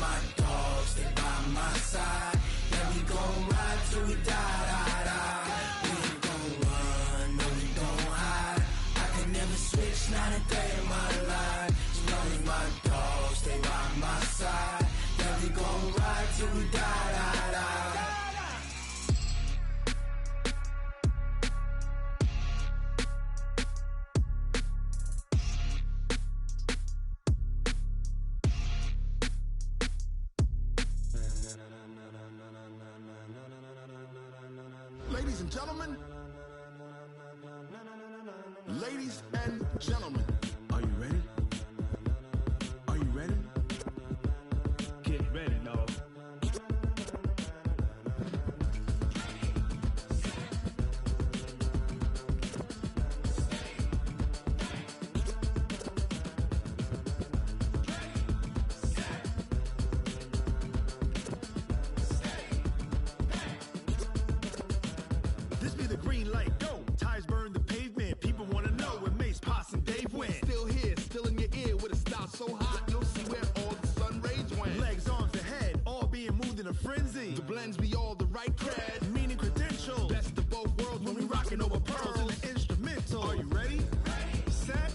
my dogs, stay by my side. Yeah, we gon' ride till we die, die, die. We ain't gon' run, no, we gon' hide. I can never switch, not a day in my life. As long as my dogs stay by my side. Yeah, we gon' ride till we die, die, die. Ladies and gentlemen, ladies and gentlemen, are you ready? Are you ready? Get ready, y'all. This be the green light, go. Tires burn the pavement. People want to know where Mace, Pops, and Dave went. Still here, still in your ear with a style so hot, you'll see where all the sun rays went. Legs, arms, and head, all being moved in a frenzy. The blends be all the right cred, meaning credentials. Best of both worlds when we rockin' over pearls in the instrumental. Are you ready? Set,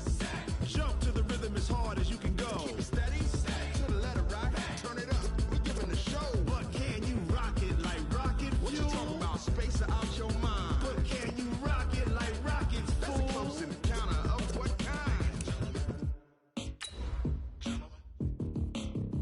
jump to the rhythm as hard as you can go. Keep it steady, to the letter rock, turn it up, we giving a show. But can you rock it like rocket fuel? What you talking about, space out your mind? But can you rock it like rockets, fool? That's a close encounter of what kind?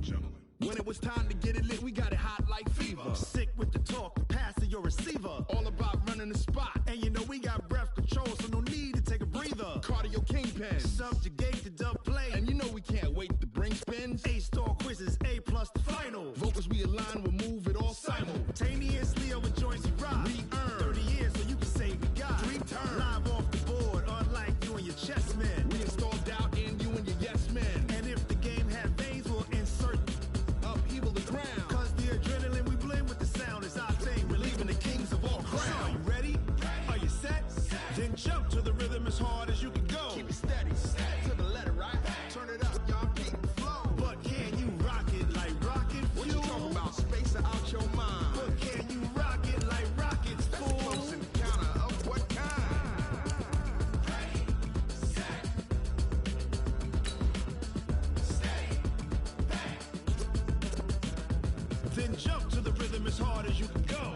Gentlemen. When it was time to get it lit, we got it hot like fever. Sick with the talk, pass to your receiver. All about running the spot. And you know we got breath control, so no need to take a breather. Cardio kingpin, subjugate the dub play. And you know we can't wait to bring spins. A-star quizzes, A+ the final. Vocals we align, we'll move it all simultaneously over joints we rock. We earn 30 years, so you can say we got 3 turns. Live off the board, unlike you and your chess men. We install doubt in you and your yes men. And if the game had veins, we'll insert upheaval the ground. Cause the adrenaline we blend with the sound is our thing, relieving the kings of all crowns. So are you ready? Are you set? Then jump to the rhythm as hard as you can go. Keep it steady, to the letter right. Turn it up, y'all keep the flow. But can you rock it like rocket fuel? What you talking about, space out your mind? But can you rock it like rockets, fool? That's a close encounter of what kind? Then jump to the rhythm as hard as you can go.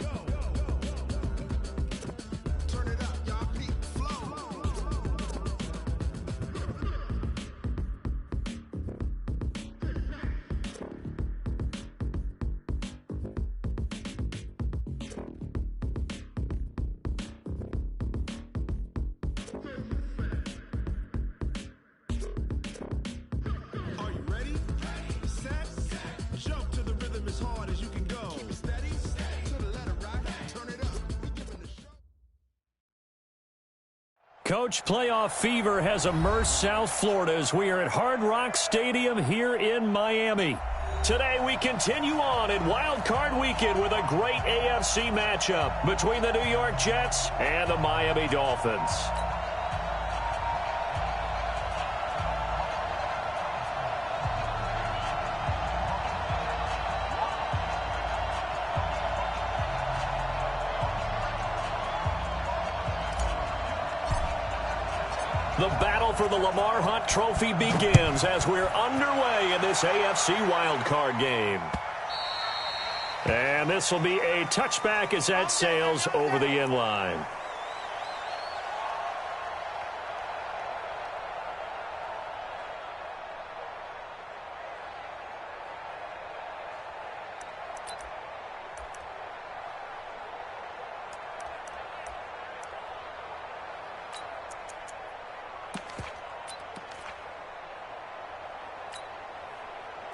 Turn it up, y'all peak flow. Are you ready? Set, jump to the rhythm as hard as you can go. Keep it steady, to the letter right. Turn it up, we giving the show. Coach, playoff fever has immersed South Florida as we are at Hard Rock Stadium here in Miami. Today we continue on in Wild Card Weekend with a great AFC matchup between the New York Jets and the Miami Dolphins. The battle for the Lamar Hunt Trophy begins as we're underway in this AFC wildcard game. And this will be a touchback as that sails over the end line.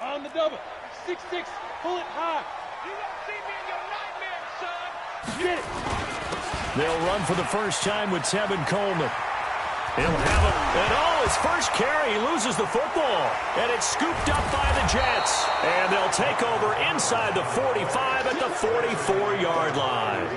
On the double. 6'6", pull it high. You won't see me in your nightmares, son. Get it. They'll run for the first time with Tevin Coleman. He'll have it. And his first carry, he loses the football. And it's scooped up by the Jets. And they'll take over inside the 45 at the 44-yard line.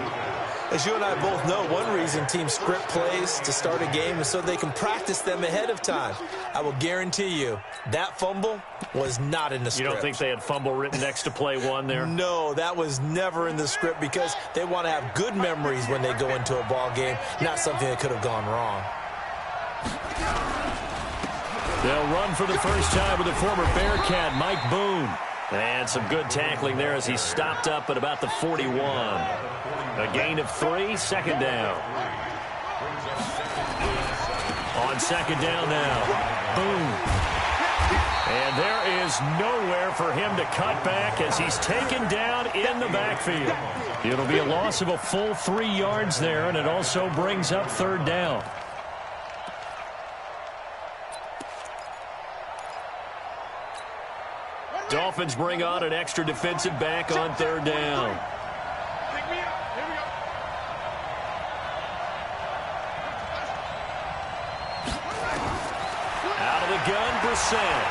As you and I both know, one reason teams script plays to start a game is so they can practice them ahead of time. I will guarantee you that fumble was not in the script. You don't think they had fumble written next to play one there? No, that was never in the script because they want to have good memories when they go into a ball game, not something that could have gone wrong. They'll run for the first time with the former Bearcat, Mike Boone. And some good tackling there as he stopped up at about the 41. A gain of 3, second down. On second down now, Boone. And there is nowhere for him to cut back as he's taken down in the backfield. It'll be a loss of a full 3 yards there, and it also brings up third down. Dolphins bring on an extra defensive back on third down. Out of the gun, Brissett.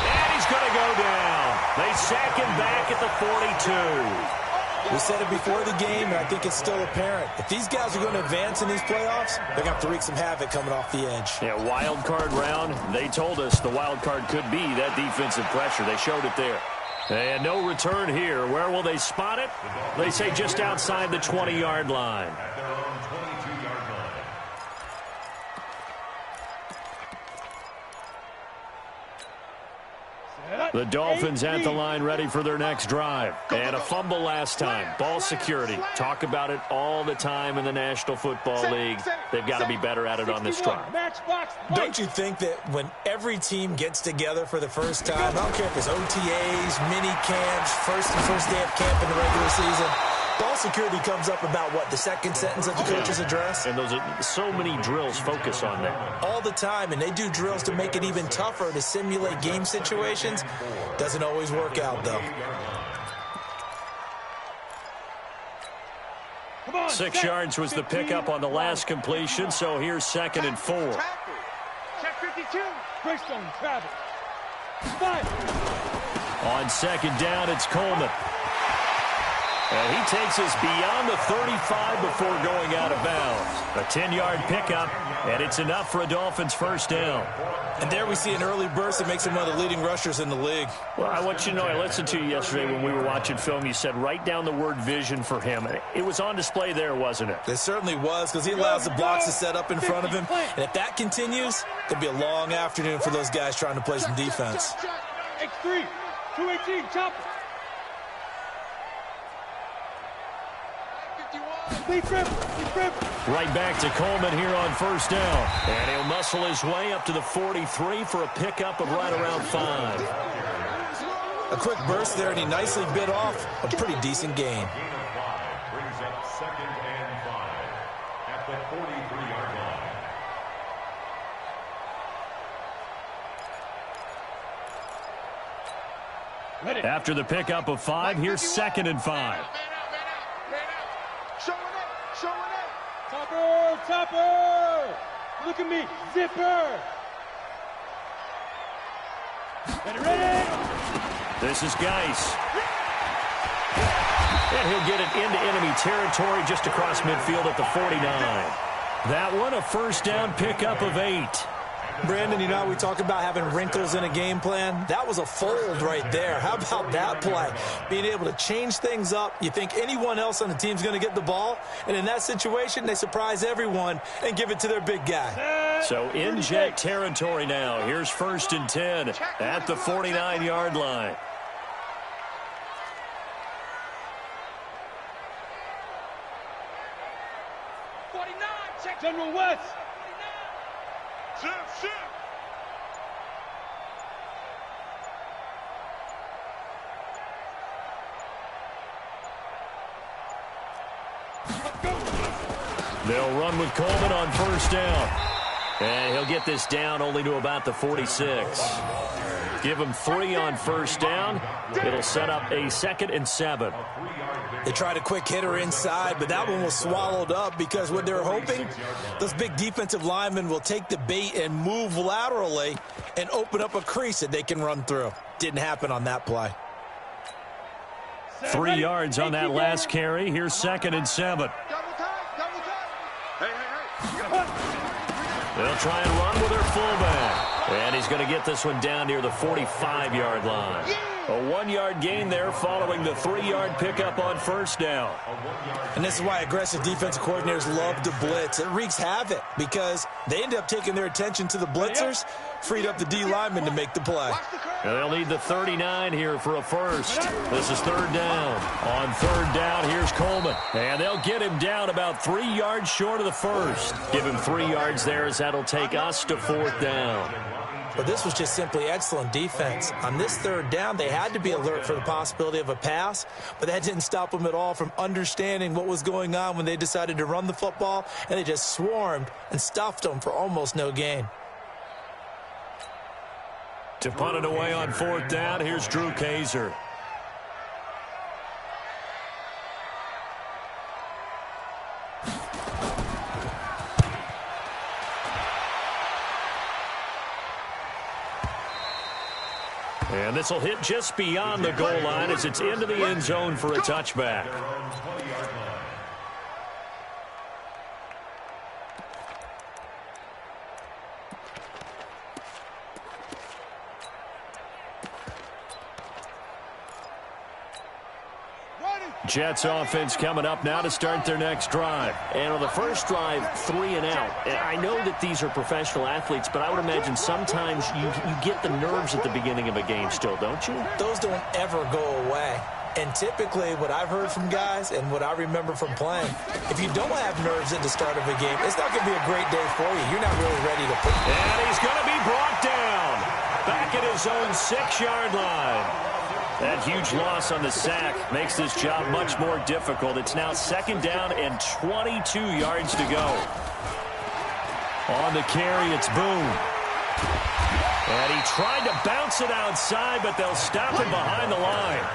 And he's going to go down. They sack him back at the 42. We said it before the game, and I think it's still apparent. If these guys are going to advance in these playoffs, they're going to have to wreak some havoc coming off the edge. Yeah, wild card round. They told us the wild card could be that defensive pressure. They showed it there. And no return here. Where will they spot it? They say just outside the 20-yard line. The Dolphins at the line ready for their next drive. And a fumble last time. Ball security. Talk about it all the time in the National Football League. They've got to be better at it on this drive. Don't you think that when every team gets together for the first time, I don't care if it's OTAs, mini camps, first day of camp in the regular season, ball security comes up about, what, the second sentence of the coach's address? And those are so many drills focus on that. All the time, and they do drills to make it even tougher to simulate game situations. Doesn't always work out, though. 6 yards was the pickup on the last completion, so here's 2nd and 4. Check 52. Greystone, travel. 5. On second down, it's Coleman. And he takes us beyond the 35 before going out of bounds. A 10-yard pickup, and it's enough for a Dolphins first down. And there we see an early burst that makes him one of the leading rushers in the league. Well, I want you to know, I listened to you yesterday when we were watching film. You said write down the word vision for him. It was on display there, wasn't it? It certainly was, because he allows the blocks to set up in front of him. And if that continues, it'll be a long afternoon for those guys trying to play some defense. X3, 218, chopper. Right back to Coleman here on first down. And he'll muscle his way up to the 43 for a pickup of right around 5. A quick burst there, and he nicely bit off a pretty decent gain. Brings up 2nd and 5 at the 43-yard line. After the pickup of 5, here's 2nd and 5. Topper! Look at me, zipper! Ready? This is Geis. And he'll get it into enemy territory just across midfield at the 49. That one, a first down pickup of 8. Brandon, you know, we talk about having wrinkles in a game plan. That was a fold right there. How about that play? Being able to change things up. You think anyone else on the team's going to get the ball, and in that situation, they surprise everyone and give it to their big guy. So in jet territory now. Here's 1st and 10 at the 49-yard line. General West. They'll run with Coleman on first down. And he'll get this down only to about the 46. Give him 3 on first down. It'll set up a 2nd and 7. They tried a quick hitter inside, but that one was swallowed up because what they're hoping, those big defensive linemen will take the bait and move laterally and open up a crease that they can run through. Didn't happen on that play. 3 yards on that last carry. Here's 2nd and 7. They'll try and run with their fullback. And he's going to get this one down near the 45-yard line. A 1-yard gain there following the 3-yard pickup on first down. And this is why aggressive defensive coordinators love to blitz. It wreaks havoc because they end up taking their attention to the blitzers, freed up the D lineman to make the play. And they'll need the 39 here for a first. This is 3rd down. On 3rd down, here's Coleman. And they'll get him down about 3 yards short of the first. Give him 3 yards there as that'll take us to 4th down. But this was just simply excellent defense. On this 3rd down, they had to be alert for the possibility of a pass, but that didn't stop them at all from understanding what was going on when they decided to run the football, and they just swarmed and stuffed them for almost no gain. To punt it away on 4th down, here's Drew Kaiser. And this will hit just beyond the goal line as it's into the end zone for a touchback. Jets offense coming up now to start their next drive. And on the first drive, 3 and out. And I know that these are professional athletes, but I would imagine sometimes you get the nerves at the beginning of a game still, don't you? Those don't ever go away. And typically what I've heard from guys and what I remember from playing, if you don't have nerves at the start of a game, it's not going to be a great day for you. You're not really ready to play. And he's going to be brought down back at his own 6-yard line. That huge loss on the sack makes this job much more difficult. It's now 2nd down and 22 yards to go. On the carry, it's Boone. And he tried to bounce it outside, but they'll stop him behind the line.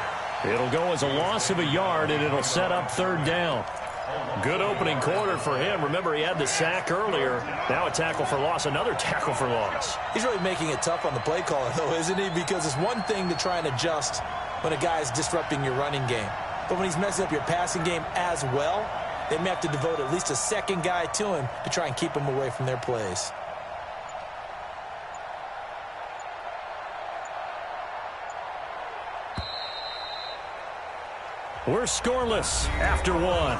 It'll go as a loss of a yard, and it'll set up 3rd down. Good opening quarter for him. Remember, he had the sack earlier. Now a tackle for loss, another tackle for loss. He's really making it tough on the play caller, though, isn't he? Because it's one thing to try and adjust when a guy is disrupting your running game. But when he's messing up your passing game as well, they may have to devote at least a 2nd guy to him to try and keep him away from their plays. We're scoreless after 1.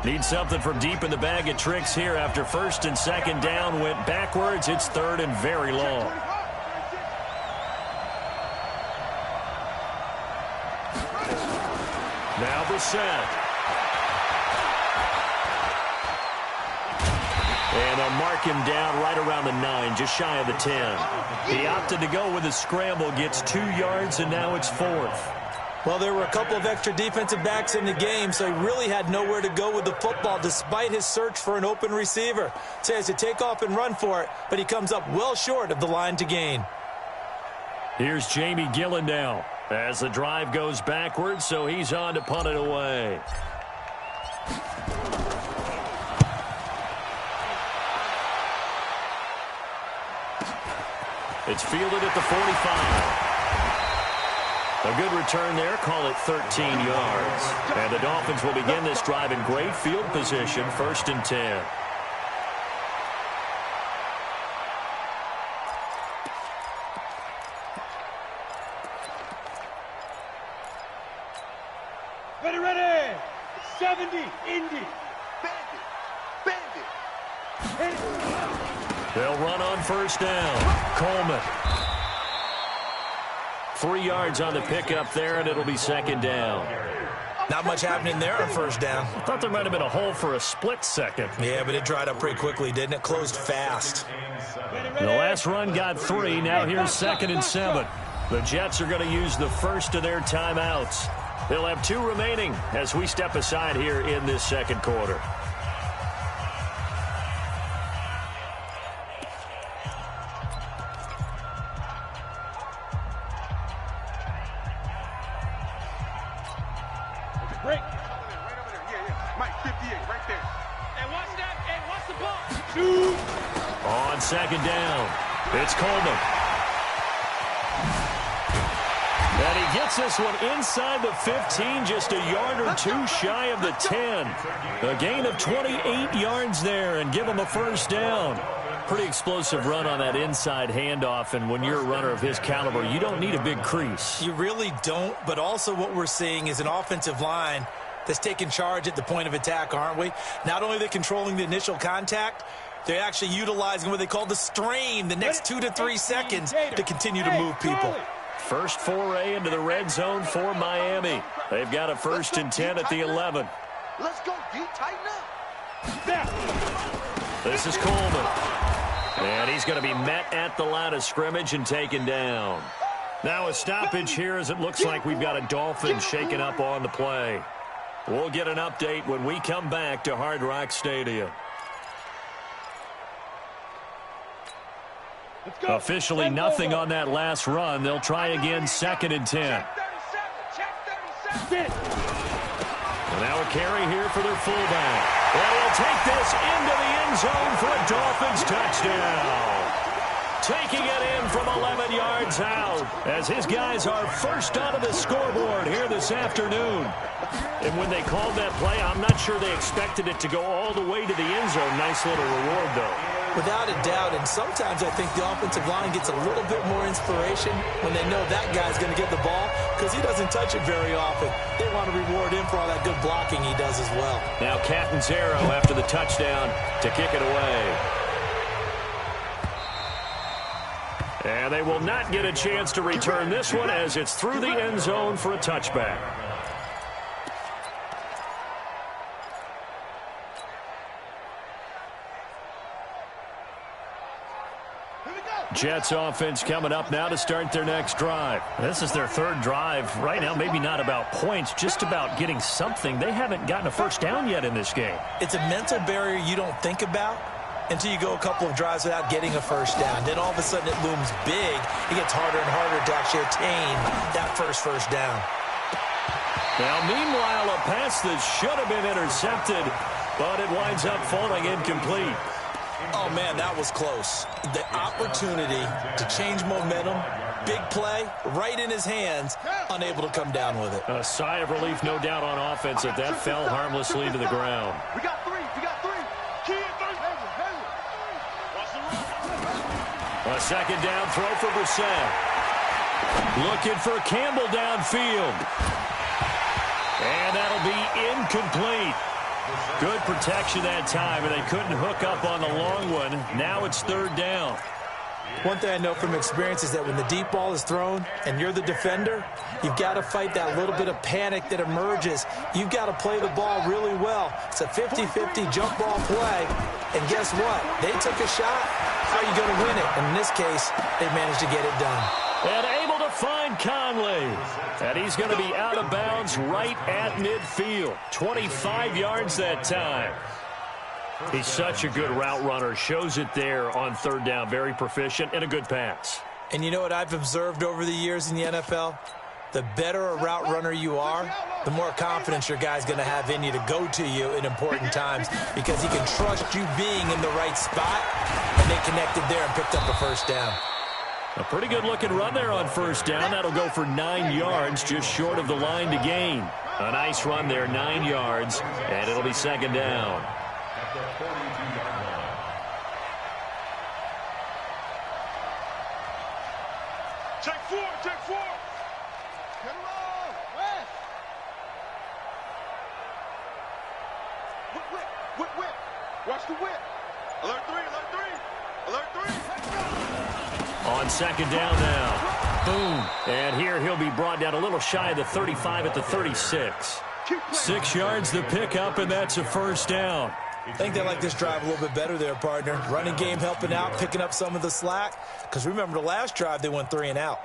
Need something from deep in the bag of tricks here after 1st and 2nd down went backwards. It's 3rd and very long. Now the set. And they'll mark him down right around the 9, just shy of the 10. He opted to go with a scramble, gets 2 yards, and now it's 4th. Well, there were a couple of extra defensive backs in the game, so he really had nowhere to go with the football despite his search for an open receiver. So he has to take off and run for it, but he comes up well short of the line to gain. Here's Jamie Gillen now as the drive goes backwards, so he's on to punt it away. It's fielded at the 45. A good return there, call it 13 yards. And the Dolphins will begin this drive in great field position, 1st and 10. Ready. 70, Indy. Bandit. They'll run on 1st down. Coleman. 3 yards on the pickup there, and it'll be 2nd down. Not much happening there on 1st down. I thought there might have been a hole for a split second. Yeah, but it dried up pretty quickly, didn't it? Closed fast. The last run got 3. Now here's 2nd and 7. The Jets are going to use the first of their timeouts. They'll have 2 remaining as we step aside here in this 2nd quarter. Break. Right over there. Yeah. Mike, 58, right there. And watch that. And watch the ball. Shoot. On second down. It's Coleman. And he gets this one inside the 15, just a yard or two shy of the 10. A gain of 28 yards there and give him a first down. Pretty explosive run on that inside handoff, and when you're a runner of his caliber, you don't need a big crease. You really don't, but also what we're seeing is an offensive line that's taking charge at the point of attack, aren't we? Not only are they controlling the initial contact, they're actually utilizing what they call the strain, the next 2 to 3 seconds to continue to move people. First foray into the red zone for Miami. They've got a 1st and 10 at the 11. Let's go, D. Tighten up. This is Coleman. And he's going to be met at the line of scrimmage and taken down. Now a stoppage here as it looks like we've got a Dolphin shaken up on the play. We'll get an update when we come back to Hard Rock Stadium. Officially nothing on that last run. They'll try again 2nd and 10. And now a carry here for their fullback. And he'll take this into the end zone for a Dolphins touchdown. Taking it in from 11 yards out as his guys are first onto the scoreboard here this afternoon. And when they called that play, I'm not sure they expected it to go all the way to the end zone. Nice little reward, though. Without a doubt, and sometimes I think the offensive line gets a little bit more inspiration when they know that guy's going to get the ball because he doesn't touch it very often. They want to reward him for all that good blocking he does as well. Now Catanzaro after the touchdown to kick it away. And they will not get a chance to return this one as it's through the end zone for a touchback. Jets offense coming up now to start their next drive. This is their 3rd drive. Right now, maybe not about points, just about getting something. They haven't gotten a first down yet in this game. It's a mental barrier you don't think about until you go a couple of drives without getting a first down. Then all of a sudden it looms big. It gets harder and harder to actually attain that first down. Now, meanwhile, a pass that should have been intercepted, but it winds up falling incomplete. Oh, man, that was close. The opportunity to change momentum, big play, right in his hands, unable to come down with it. A sigh of relief, no doubt, on offense if that fell harmlessly to the ground. We got 3. Key in 3. A 2nd down throw for Brissett. Looking for Campbell downfield. And that'll be incomplete. Good protection that time, and they couldn't hook up on the long one. Now it's 3rd down. One thing I know from experience is that when the deep ball is thrown and you're the defender, you've got to fight that little bit of panic that emerges. You've got to play the ball really well. It's a 50-50 jump ball play. And guess what? They took a shot. How are you going to win it? And in this case, they managed to get it done. And able to find Conley. And he's going to be out of bounds right at midfield. 25 yards that time. He's such a good route runner. Shows it there on 3rd down. Very proficient and a good pass. And you know what I've observed over the years in the NFL? The better a route runner you are, the more confidence your guy's going to have in you to go to you in important times because he can trust you being in the right spot, and they connected there and picked up a first down. A pretty good-looking run there on 1st down. That'll go for 9 yards, just short of the line to gain. A nice run there, 9 yards, and it'll be 2nd down. At the 42-yard line. Check 4. Come on, West. Whip. Watch the whip. Alert 3. On 2nd down now. Boom. And here he'll be brought down a little shy of the 35 at the 36. 6 yards the pickup, and that's a first down. I think they like this drive a little bit better there, partner. Running game helping out, picking up some of the slack. Because remember, the last drive, they went 3 and out.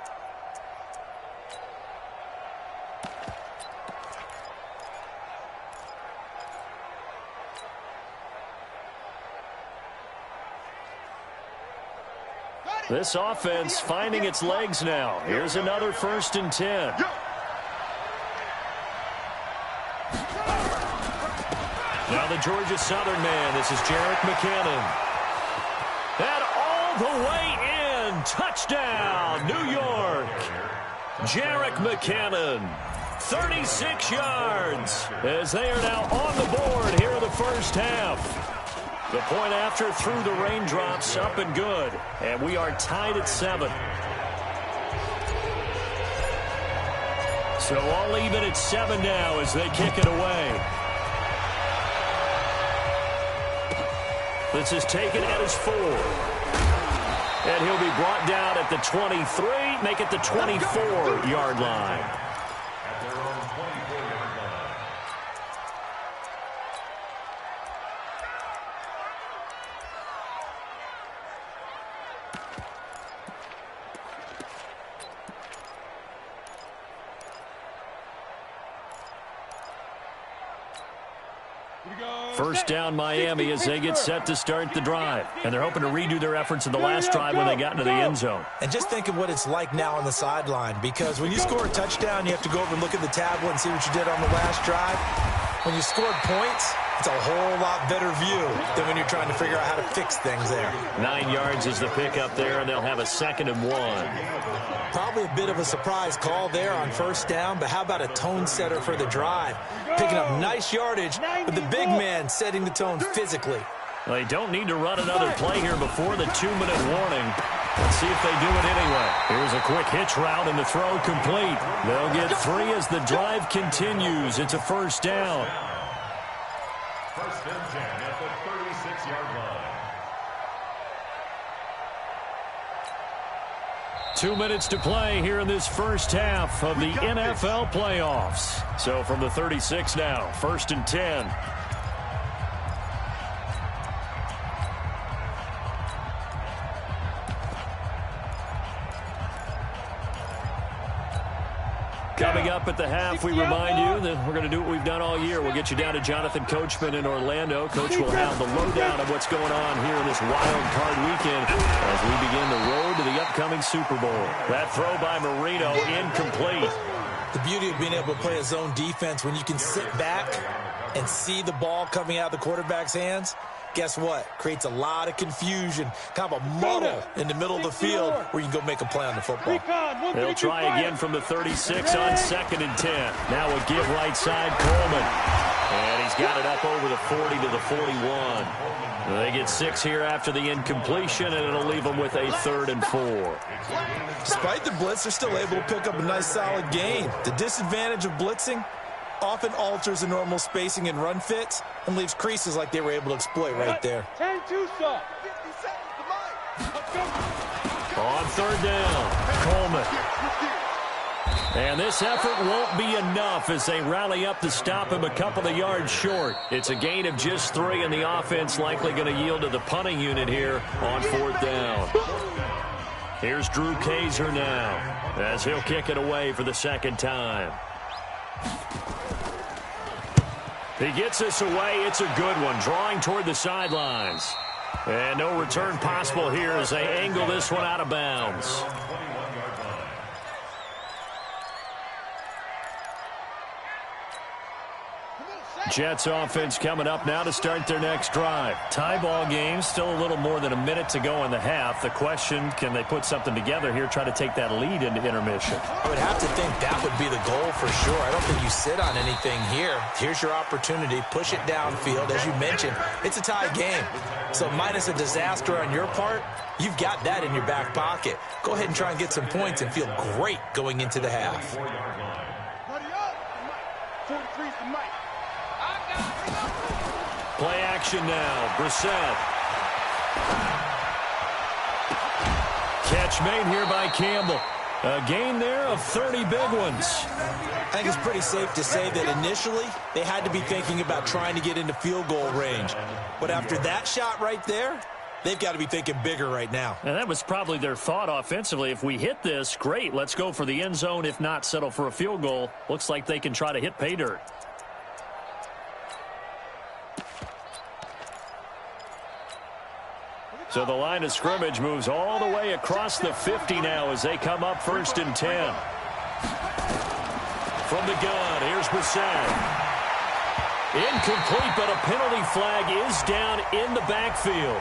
This offense finding its legs now. Here's another 1st and 10. Now the Georgia Southern man. This is Jerick McKinnon. And the way in. Touchdown, New York. Jerick McKinnon, 36 yards, as they are now on the board here in the first half. The point after through the raindrops, up and good. And we are tied at 7. So all even at 7 now as they kick it away. This is taken at his 4. And he'll be brought down at the 23, make it the 24-yard line. At their own 24-yard line. First down Miami as they get set to start the drive. And they're hoping to redo their efforts in the last drive when they got into the end zone. And just think of what it's like now on the sideline, because when you score a touchdown, you have to go over and look at the tablet and see what you did on the last drive. When you scored points, it's a whole lot better view than when you're trying to figure out how to fix things there. 9 yards is the pickup there, and they'll have a 2nd and 1. Probably a bit of a surprise call there on first down, but how about a tone setter for the drive? Picking up nice yardage, but the big man setting the tone physically. They don't need to run another play here before the 2-minute warning. Let's see if they do it anyway. Here's a quick hitch route, and the throw complete. They'll get 3 as the drive continues. It's a first down. First and 10 at the 36-yard line. 2 minutes to play here in this first half of the NFL playoffs. So from the 36 now, 1st and 10. Coming up at the half, we remind you that we're going to do what we've done all year. We'll get you down to Jonathan Coachman in Orlando. Coach will have the lowdown of what's going on here in this wild card weekend as we begin the road to the upcoming Super Bowl. That throw by Marino, incomplete. The beauty of being able to play a zone defense when you can sit back and see the ball coming out of the quarterback's hands, guess what? Creates a lot of confusion, kind of a muddle in the middle of the field where you can go make a play on the football. They'll try again from the 36 on 2nd and 10. Now a give right side, Coleman. And he's got it up over the 40 to the 41. They get 6 here after the incompletion, and it'll leave them with a 3rd and 4. Despite the blitz, they're still able to pick up a nice solid gain. The disadvantage of blitzing often alters the normal spacing and run fits and leaves creases like they were able to exploit right there. 10-2, sir. 50 seconds to mine. Let's go. On 3rd down, Coleman. And this effort won't be enough as they rally up to stop him a couple of yards short. It's a gain of just 3, and the offense likely going to yield to the punting unit here on 4th down. Here's Drew Kaiser now as he'll kick it away for the 2nd time. He gets this away. It's a good one, drawing toward the sidelines. And no return possible here as they angle this one out of bounds. Jets offense coming up now to start their next drive. Tie ball game, still a little more than a minute to go in the half. The question, can they put something together here, try to take that lead into intermission? I would have to think that would be the goal for sure. I don't think you sit on anything here. Here's your opportunity. Push it downfield. As you mentioned, it's a tie game. So minus a disaster on your part, you've got that in your back pocket. Go ahead and try and get some points and feel great going into the half. 43's the mic. Play action now. Brissett. Catch made here by Campbell. A gain there of 30 big ones. I think it's pretty safe to say that initially they had to be thinking about trying to get into field goal range. But after that shot right there, they've got to be thinking bigger right now. And that was probably their thought offensively. If we hit this, great. Let's go for the end zone. If not, settle for a field goal. Looks like they can try to hit pay dirt. So the line of scrimmage moves all the way across the 50 now as they come up 1st and 10. From the gun, here's Brissett. Incomplete, but a penalty flag is down in the backfield.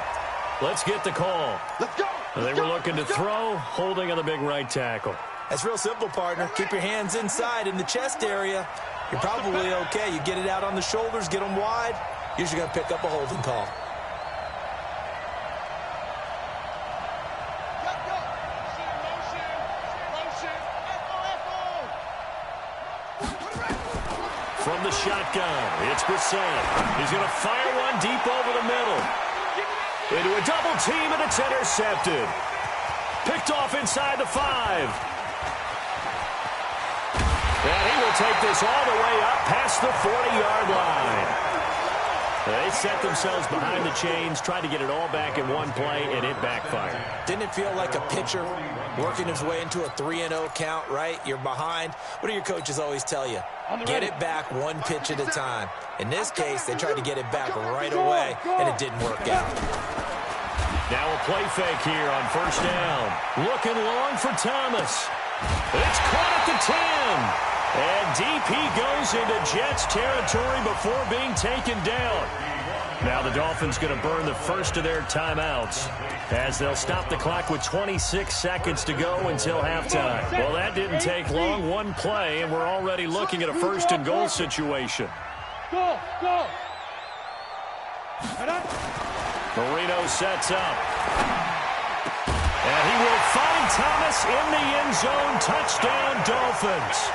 Let's get the call. Let's go. They were looking to throw, holding on the big right tackle. That's real simple, partner. Keep your hands inside in the chest area. You're probably okay. You get it out on the shoulders, get them wide. Usually going to pick up a holding call. From the shotgun, it's Brissett. He's going to fire one deep over the middle. Into a double team, and it's intercepted. Picked off inside the 5. And he will take this all the way up past the 40-yard line. They set themselves behind the chains, tried to get it all back in one play, and it backfired. Didn't it feel like a pitcher working his way into a 3-0 count, right? You're behind. What do your coaches always tell you? Get it back one pitch at a time. In this case, they tried to get it back right away, and it didn't work out. Now a play fake here on first down. Looking long for Thomas. It's caught at the 10. And deep he goes into Jets territory before being taken down. Now the Dolphins going to burn the first of their timeouts as they'll stop the clock with 26 seconds to go until halftime. Well, that didn't take long. One play, and we're already looking at a first and goal situation. Go, go. Marino sets up. And he will find Thomas in the end zone. Touchdown, Dolphins.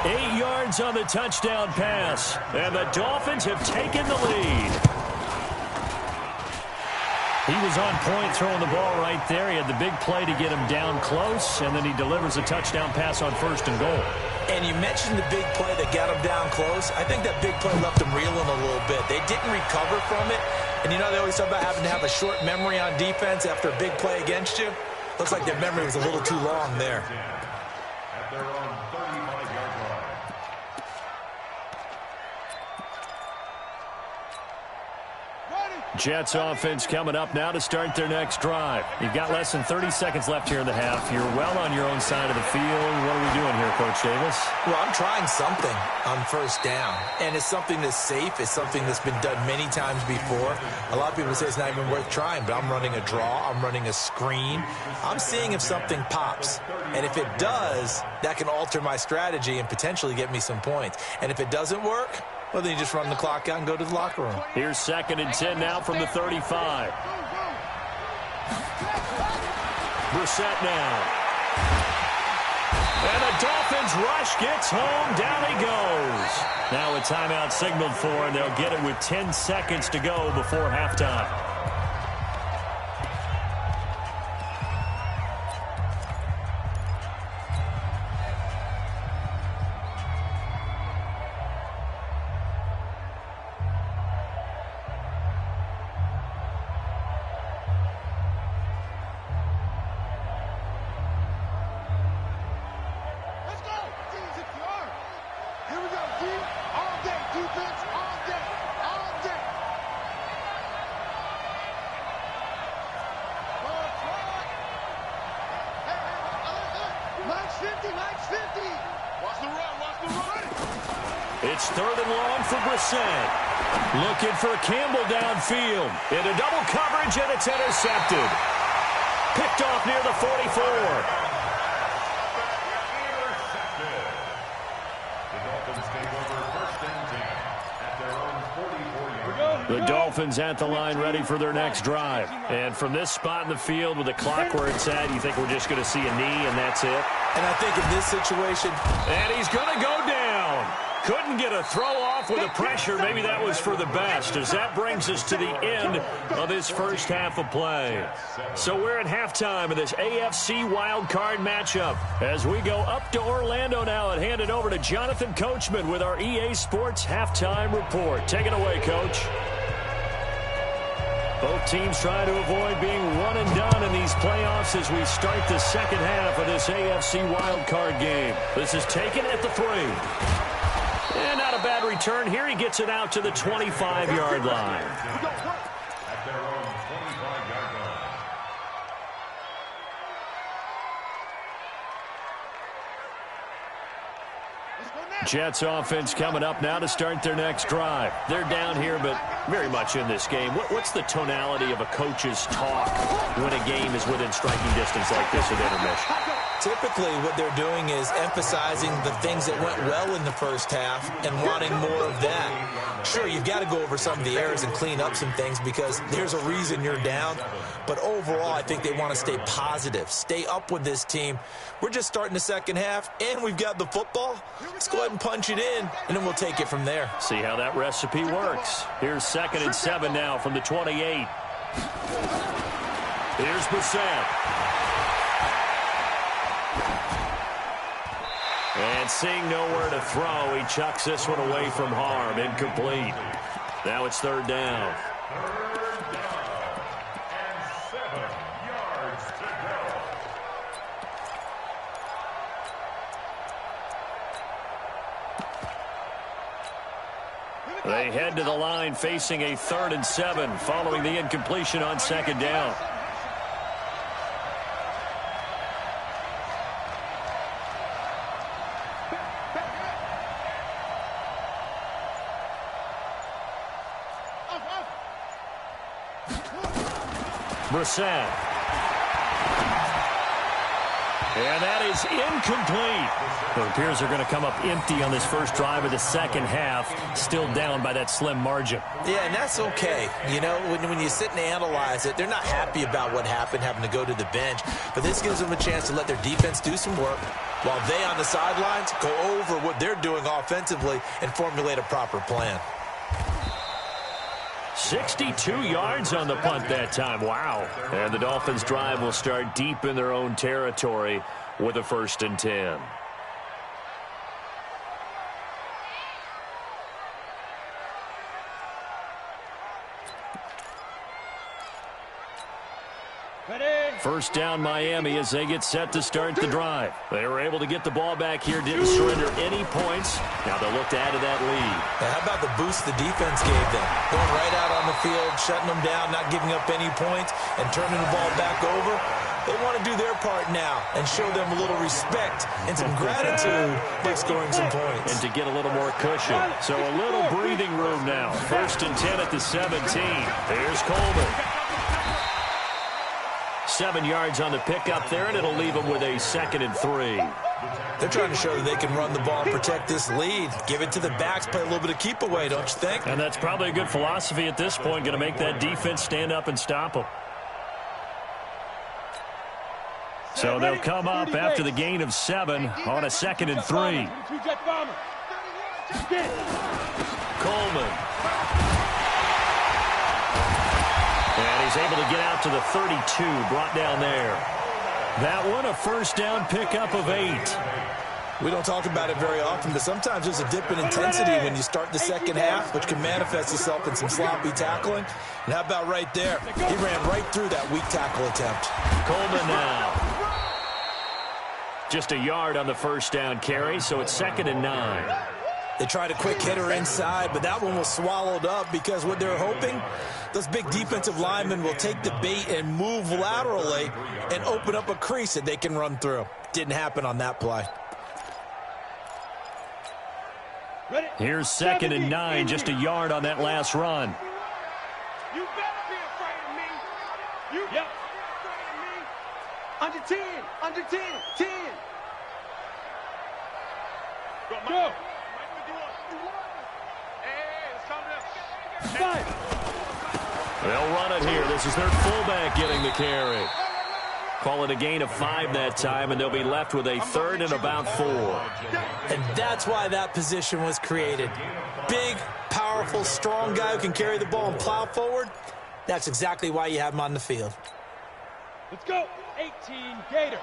8 yards on the touchdown pass. And the Dolphins have taken the lead. He was on point throwing the ball right there. He had the big play to get him down close, and then he delivers a touchdown pass on first and goal. And you mentioned the big play that got him down close. I think that big play left him reeling a little bit. They didn't recover from it. And you know they always talk about having to have a short memory on defense after a big play against you. Looks like their memory was a little too long there. At their own 35-yard line. Jets offense coming up now to start their next drive. You've got less than 30 seconds left here in the half. You're well on your own side of the field. What are we doing here, Coach Davis? Well, I'm trying something on first down, and it's something that's safe. It's something that's been done many times before. A lot of people say it's not even worth trying, but I'm running a draw. I'm running a screen. I'm seeing if something pops, and if it does, that can alter my strategy and potentially get me some points. And if it doesn't work, well, then you just run the clock out and go to the locker room. Here's 2nd and 10 now from the 35. Brissett now. And the Dolphins rush gets home. Down he goes. Now a timeout signaled for, and they'll get it with 10 seconds to go before halftime. It's 3rd and long for Brissett. Looking for Campbell downfield. Into double coverage, and it's intercepted. Picked off near the 44. The Dolphins at the line ready for their next drive. And from this spot in the field with the clock where it's at, you think we're just going to see a knee and that's it? And I think in this situation... And he's going to go down. Couldn't get a throw off with the pressure. Maybe that was for the best, as that brings us to the end of this first half of play. So we're at halftime of this AFC wildcard matchup as we go up to Orlando now and hand it over to Jonathan Coachman with our EA Sports halftime report. Take it away, Coach. Both teams trying to avoid being one and done in these playoffs as we start the second half of this AFC wildcard game. This is taken at the 3. And not a bad return here. He gets it out to the 25-yard line. At their own 25-yard line. Jets offense coming up now to start their next drive. They're down here, but very much in this game. What's the tonality of a coach's talk when a game is within striking distance like this at intermission? Typically, what they're doing is emphasizing the things that went well in the first half and wanting more of that. Sure, you've got to go over some of the errors and clean up some things because there's a reason you're down. But overall, I think they want to stay positive, stay up with this team. We're just starting the second half, and we've got the football. Let's go ahead and punch it in, and then we'll take it from there. See how that recipe works. Here's 2nd and 7 now from the 28. Here's Brissett. And seeing nowhere to throw, he chucks this one away from harm. Incomplete. Now it's 3rd down. 3rd down and 7 yards to go. They head to the line facing a 3rd and 7 following the incompletion on 2nd down. Brissett. And that is incomplete. It appears they're going to come up empty on this first drive of the second half, still down by that slim margin. Yeah, and that's okay. You know, when you sit and analyze it, they're not happy about what happened, having to go to the bench. But this gives them a chance to let their defense do some work while they on the sidelines go over what they're doing offensively and formulate a proper plan. 62 yards on the punt that time. Wow. And the Dolphins' drive will start deep in their own territory with a 1st and 10. First down Miami as they get set to start the drive. They were able to get the ball back here, didn't surrender any points. Now they'll look to add to that lead. Now, how about the boost the defense gave them? Going right out on the field, shutting them down, not giving up any points, and turning the ball back over. They want to do their part now and show them a little respect and some gratitude by scoring some points. And to get a little more cushion. So a little breathing room now. 1st and 10 at the 17. Here's Coleman. 7 yards on the pickup there, and it'll leave them with a 2nd and 3. They're trying to show that they can run the ball and protect this lead. Give it to the backs, play a little bit of keep away, don't you think? And that's probably a good philosophy at this point, going to make that defense stand up and stop them. So they'll come up after the gain of 7 on a 2nd and 3. Coleman. And he's able to get out to the 32, brought down there. That one, a 1st down pickup of 8. We don't talk about it very often, but sometimes there's a dip in intensity when you start the second half, which can manifest itself in some sloppy tackling. And how about right there? He ran right through that weak tackle attempt. Coleman now. Just a yard on the 1st down carry, so it's 2nd and 9. They tried a quick hitter inside, but that one was swallowed up because what they're hoping, those big defensive linemen will take the bait and move laterally and open up a crease that they can run through. Didn't happen on that play. Here's 2nd and 9, just a yard on that last run. You better be afraid of me. You better be afraid of me. Under 10, under 10, 10. Go. They'll run it here. This is their fullback getting the carry. Call it a gain of 5 that time, and they'll be left with a 3rd and about 4. And that's why that position was created. Big, powerful, strong guy who can carry the ball and plow forward. That's exactly why you have him on the field. Let's go. 18 Gator.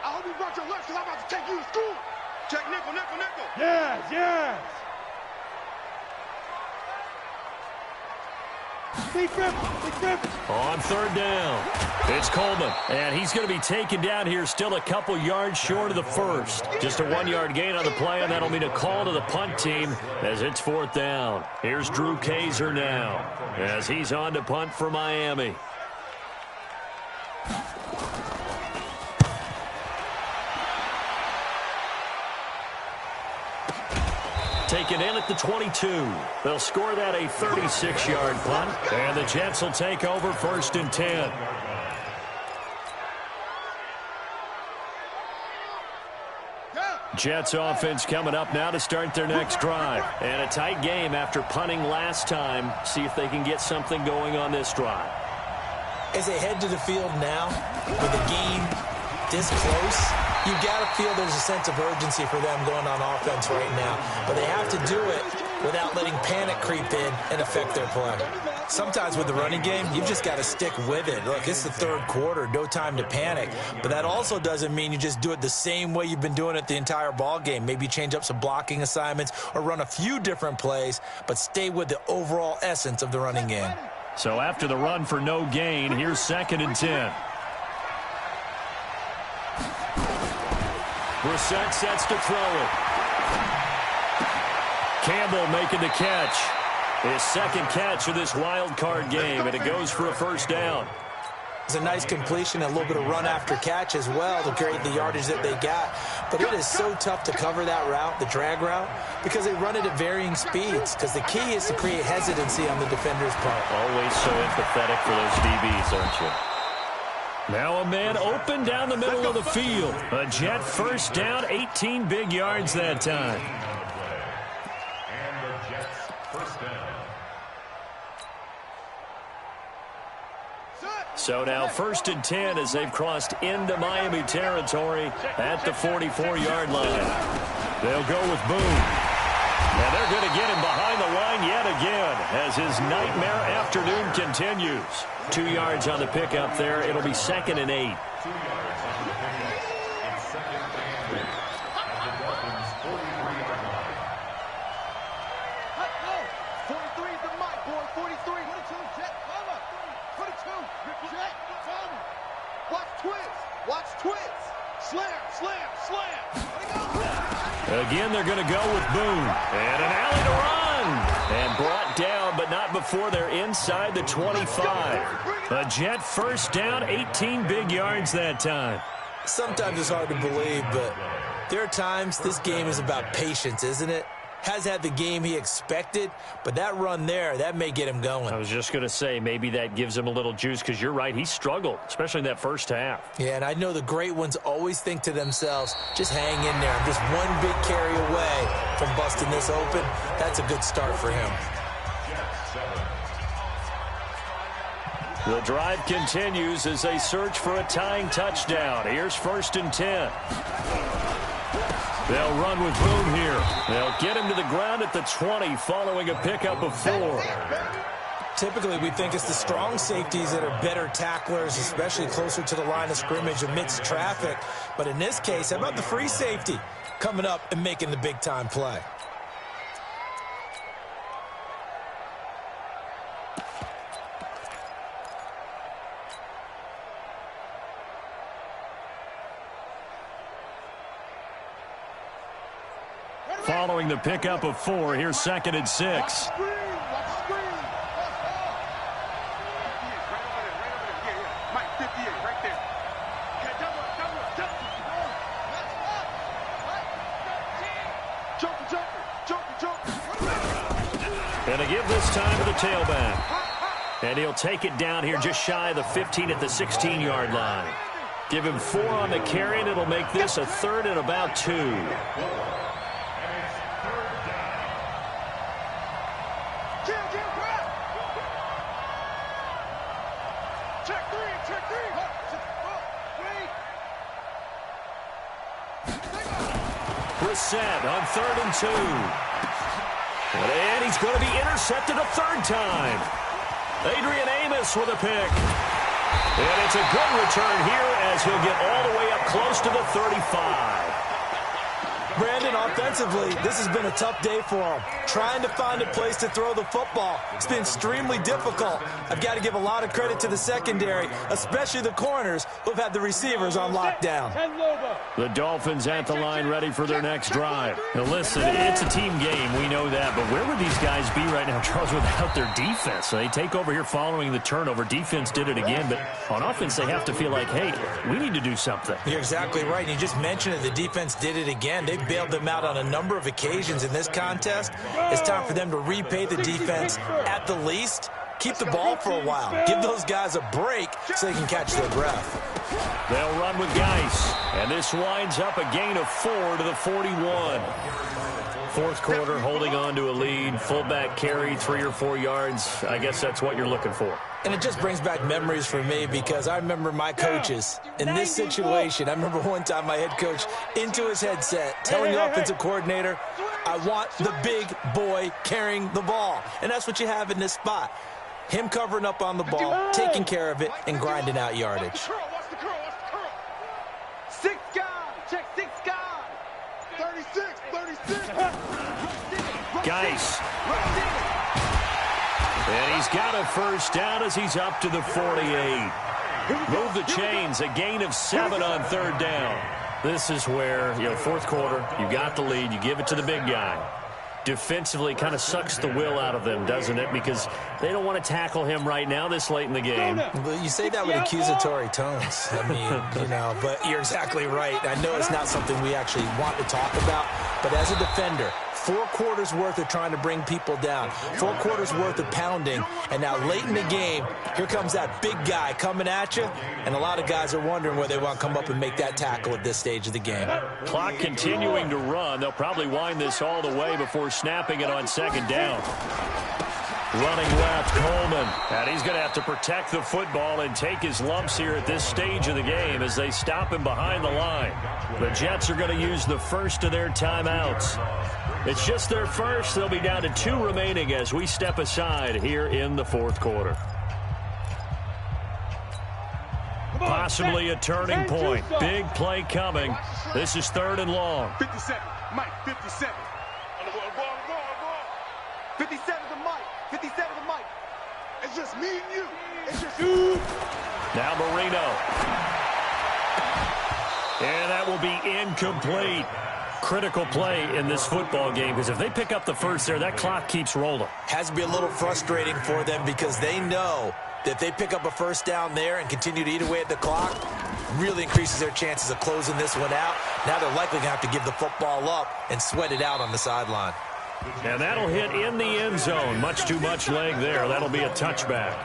I hope you brought your lunch because I'm about to take you to school. Check nickel, nickel, nickel. Yes. On 3rd down, it's Coleman, and he's going to be taken down here still a couple yards short of the 1st. Just a 1-yard gain on the play, and that'll mean a call to the punt team as it's 4th down. Here's Drew Kaiser now as he's on to punt for Miami. taken in at the 22. They'll score that a 36-yard punt, and the Jets will take over 1st and 10. Jets offense coming up now to start their next drive. And a tight game after punting last time. See if they can get something going on this drive. As they head to the field now, with the game this close, you've got to feel there's a sense of urgency for them going on offense right now. But they have to do it without letting panic creep in and affect their play. Sometimes with the running game, you've just got to stick with it. Look, it's the 3rd quarter, no time to panic. But that also doesn't mean you just do it the same way you've been doing it the entire ball game. Maybe change up some blocking assignments or run a few different plays, but stay with the overall essence of the running game. So after the run for no gain, here's 2nd and 10. Brissett sets to throw it. Campbell making the catch. His 2nd catch of this wild card game, and it goes for a 1st down. It's a nice completion, a little bit of run after catch as well to create the yardage that they got. But it is so tough to cover that route, the drag route, because they run it at varying speeds. Because the key is to create hesitancy on the defender's part. Always so empathetic for those DBs, aren't you? Now a man open down the middle of the field. A Jet 1st down, 18 big yards that time. And the Jets 1st down. So now 1st and 10 as they've crossed into Miami territory at the 44-yard line. They'll go with Boone. And they're going to get him behind the line yet again as his nightmare afternoon continues. 2 yards on the pickup there. It'll be 2nd and 8. 2 yards on the pickup. It's 2nd and 8 at the Dolphins' 43-yard line. 43 is the mic, boy. 43. 22, Jet, cover. 22, Jet, cover. Watch twist. Watch twist. Slam, slam, slam. Again, they're going to go with Boone. And an alley to run. And brought down, but not before they're inside the 25. A Jet 1st down, 18 big yards that time. Sometimes it's hard to believe, but there are times this game is about patience, isn't it? Has had the game he expected, but that run there, that may get him going. I was just going to say, maybe that gives him a little juice, because you're right, he struggled, especially in that 1st half. Yeah, and I know the great ones always think to themselves, just hang in there. I'm just one big carry away from busting this open. That's a good start for him. The drive continues as they search for a tying touchdown. Here's 1st and 10. They'll run with Boone here. They'll get him to the ground at the 20 following a pickup of 4. Typically, we think it's the strong safeties that are better tacklers, especially closer to the line of scrimmage amidst traffic. But in this case, how about the free safety coming up and making the big-time play? Following the pickup of 4, here's 2nd and 6. And a give this time to the tailback. And he'll take it down here just shy of the 15 at the 16-yard line. Give him 4 on the carry, and it'll make this a 3rd and about 2. Brissett on 3rd and 2. And he's going to be intercepted a 3rd time. Adrian Amos with a pick. And it's a good return here as he'll get all the way up close to the 35. Brandon, offensively, this has been a tough day for him. Trying to find a place to throw the football. It's been extremely difficult. I've got to give a lot of credit to the secondary, especially the corners who've had the receivers on lockdown. The Dolphins at the line ready for their next drive. Now listen, it's a team game. We know that. But where would these guys be right now, Charles, without their defense? So they take over here following the turnover. Defense did it again. But on offense, they have to feel like, hey, we need to do something. You're exactly right. You just mentioned it. The defense did it again. They've bailed them out on a number of occasions in this contest. It's time for them to repay the defense at the least. Keep the ball for a while. Give those guys a break so they can catch their breath. They'll run with Geis. And this winds up a gain of 4 to the 41. Fourth quarter, holding on to a lead. Fullback carry, 3 or 4 yards. I guess that's what you're looking for. And it just brings back memories for me because I remember my coaches in this situation. I remember one time my head coach into his headset telling the offensive coordinator, I want the big boy carrying the ball. And that's what you have in this spot. Him covering up on the ball, taking care of it, and grinding out yardage. Watch the curl. 6 guys. Check 6 guys. 36. Geis. And he's got a first down as he's up to the 48. Move the chains, a gain of 7 on third down. This is where, fourth quarter, you got the lead, you give it to the big guy. Defensively kind of sucks the will out of them, doesn't it? Because they don't want to tackle him right now this late in the game. But you say that with accusatory tones. I mean, but you're exactly right. I know it's not something we actually want to talk about, but as a defender, 4 quarters worth of trying to bring people down, 4 quarters worth of pounding, and now late in the game, here comes that big guy coming at you, and a lot of guys are wondering where they want to come up and make that tackle at this stage of the game. Clock continuing to run. They'll probably wind this all the way before snapping it on second down. Running left, Coleman. And he's going to have to protect the football and take his lumps here at this stage of the game as they stop him behind the line. The Jets are going to use the first of their timeouts. It's just their first. They'll be down to 2 remaining as we step aside here in the fourth quarter. Possibly a turning point. Big play coming. This is 3rd and long. 57. Mike, 57. 57 to Mike. 57 to Mike. It's just me and you. It's just you. Now Marino. And that will be incomplete. Critical play in this football game because if they pick up the first there, that clock keeps rolling. Has to be a little frustrating for them because they know that if they pick up a first down there and continue to eat away at the clock, really increases their chances of closing this one out. Now they're likely going to have to give the football up and sweat it out on the sideline. And that'll hit in the end zone. Much too much leg there. That'll be a touchback.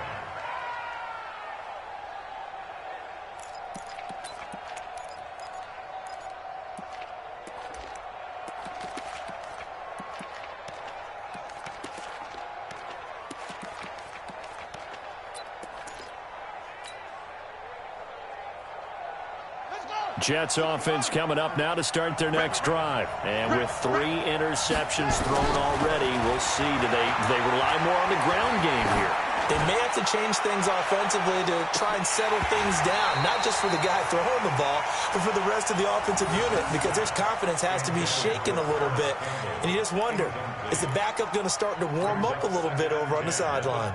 Jets offense coming up now to start their next drive. And with 3 interceptions thrown already, we'll see. Do they rely more on the ground game here? They may have to change things offensively to try and settle things down, not just for the guy throwing the ball, but for the rest of the offensive unit, because their confidence has to be shaken a little bit. And you just wonder, is the backup going to start to warm up a little bit over on the sideline?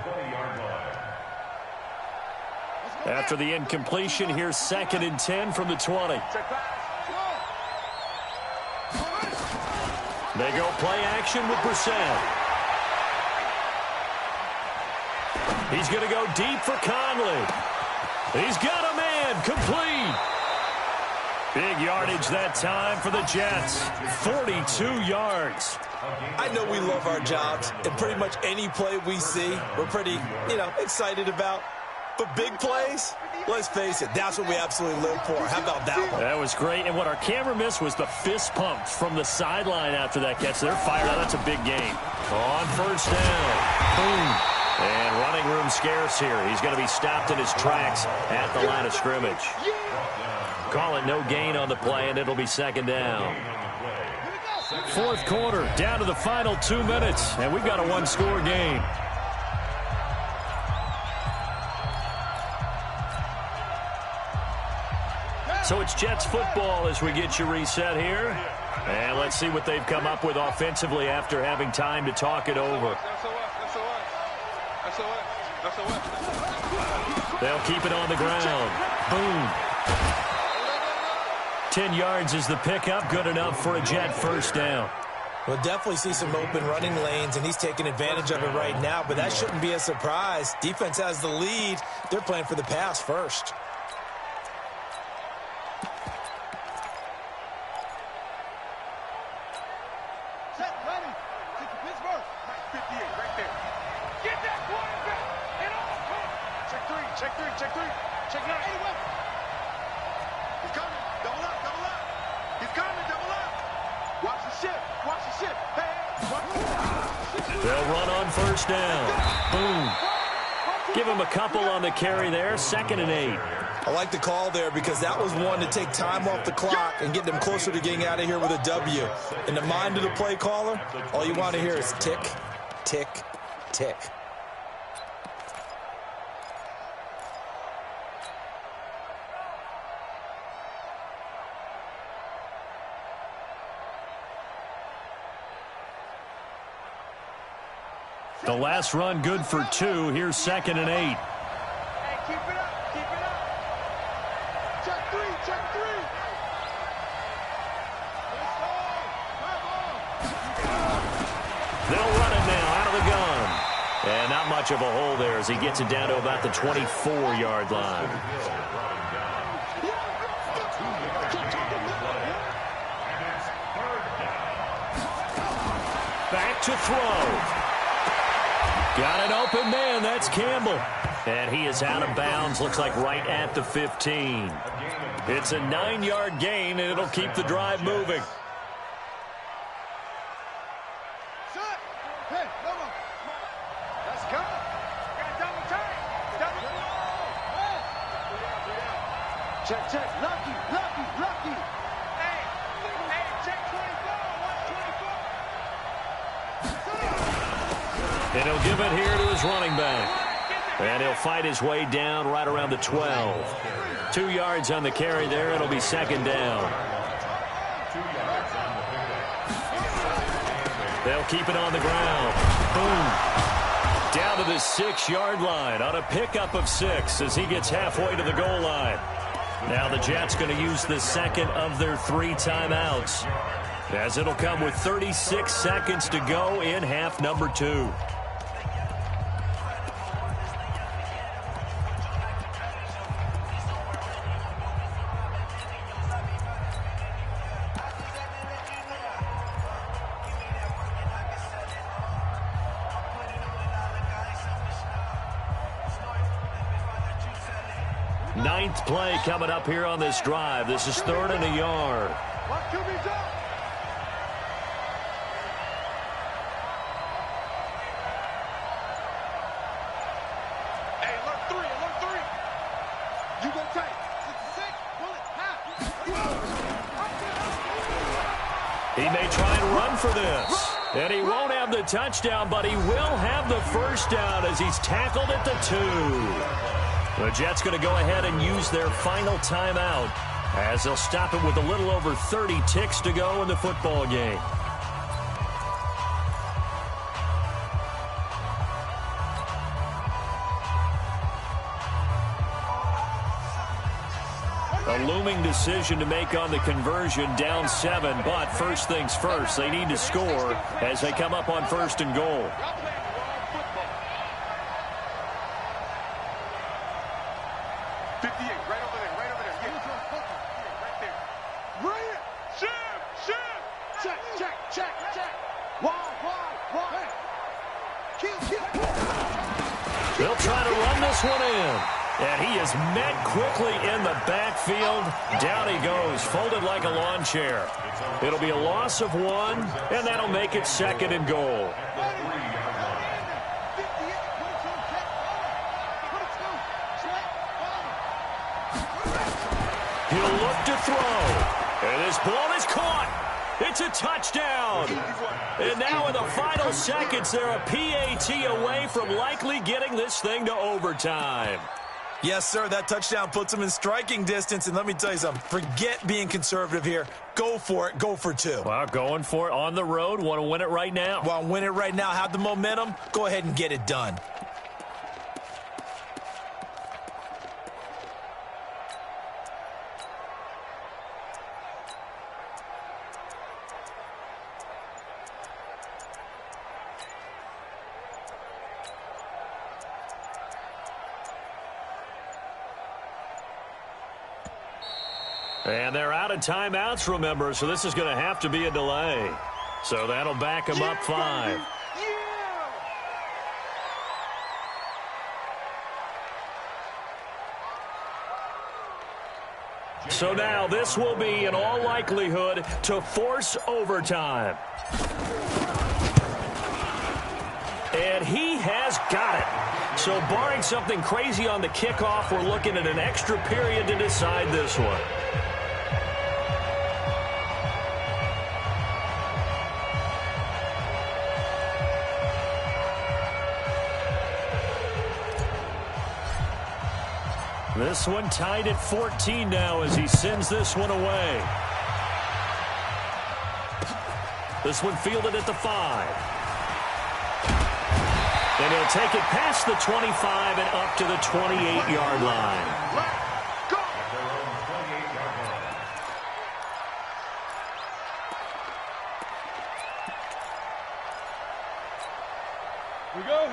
After the incompletion, here's 2nd and 10 from the 20. They go play action with Brissett. He's going to go deep for Conley. He's got a man, complete. Big yardage that time for the Jets, 42 yards. I know we love our jobs, and pretty much any play we see, we're pretty, excited about. But big plays, let's face it, that's what we absolutely live for. How about that one? That was great. And what our camera missed was the fist pump from the sideline after that catch. They're fired out. That's a big game. On first down. Boom. And running room scarce here. He's going to be stopped in his tracks at the line of scrimmage. Call it no gain on the play, and it'll be 2nd down. Fourth quarter, down to the final 2 minutes, and we've got a 1-score game. So it's Jets football as we get you reset here. And let's see what they've come up with offensively after having time to talk it over. They'll keep it on the ground. Boom. 10 yards is the pickup. Good enough for a Jet first down. We'll definitely see some open running lanes, and he's taking advantage of it right now, but that shouldn't be a surprise. Defense has the lead. They're playing for the pass first. Check three, check three. Check nine. He's coming. Double up, double up. He's coming, double up. Watch the ship, watch the ship. Hey, They'll run on first down. Boom. Give him a couple on the carry there. 2nd and 8. I like the call there because that was one to take time off the clock and get them closer to getting out of here with a W. In the mind of the play caller, all you want to hear is tick, tick, tick. The last run good for 2. Here's 2nd and 8. hey, keep it up, keep it up. Check three, check three. Let's go. Come on. They'll run it now out of the gun. And not much of a hole there as he gets it down to about the 24-yard line. Back to throw. Got an open man. That's Campbell. And he is out of bounds. Looks like right at the 15. It's a 9-yard gain, and it'll keep the drive moving. Shut. Hey, come on. Let's go. Got double time. Double. Check, check. Lucky, lucky, lucky. Hey, check 24. Watch 24. And he'll give it here to his running back. And he'll fight his way down right around the 12. 2 yards on the carry there. It'll be 2nd down. They'll keep it on the ground. Boom. Down to the 6-yard line on a pickup of 6 as he gets halfway to the goal line. Now the Jets going to use the second of their 3 timeouts, as it'll come with 36 seconds to go in half number 2. Ninth play coming up here on this drive. This is 3rd and a yard. Hey, alert 3, alert 3. You go tight. 66, bullet, half. He may try and run for this. And he won't have the touchdown, but he will have the first down as he's tackled at the 2. The Jets going to go ahead and use their final timeout as they'll stop it with a little over 30 ticks to go in the football game. A looming decision to make on the conversion, down 7, but first things first, they need to score as they come up on 1st and goal. 58, right over there, right over there. Yeah. Right there. Right. Shoot. Check. Wide. Kill. They'll try to run this one in. And he is met quickly in the backfield. Down he goes, folded like a lawn chair. It'll be a loss of 1, and that'll make it 2nd and goal. He'll look to throw. And this ball is caught. It's a touchdown. And now in the final seconds, they're a PAT away from likely getting this thing to overtime. Yes, sir, that touchdown puts them in striking distance. And let me tell you something, forget being conservative here. Go for it. Go for 2. Well, going for it on the road. Want to win it right now. Want to win it right now, have the momentum, go ahead and get it done. And they're out of timeouts, remember, so this is going to have to be a delay. So that'll back them up 5. So now this will be, in all likelihood, to force overtime. And he has got it. So barring something crazy on the kickoff, we're looking at an extra period to decide this one. This one tied at 14 now as he sends this one away. This one fielded at the 5. And he'll take it past the 25 and up to the 28-yard line.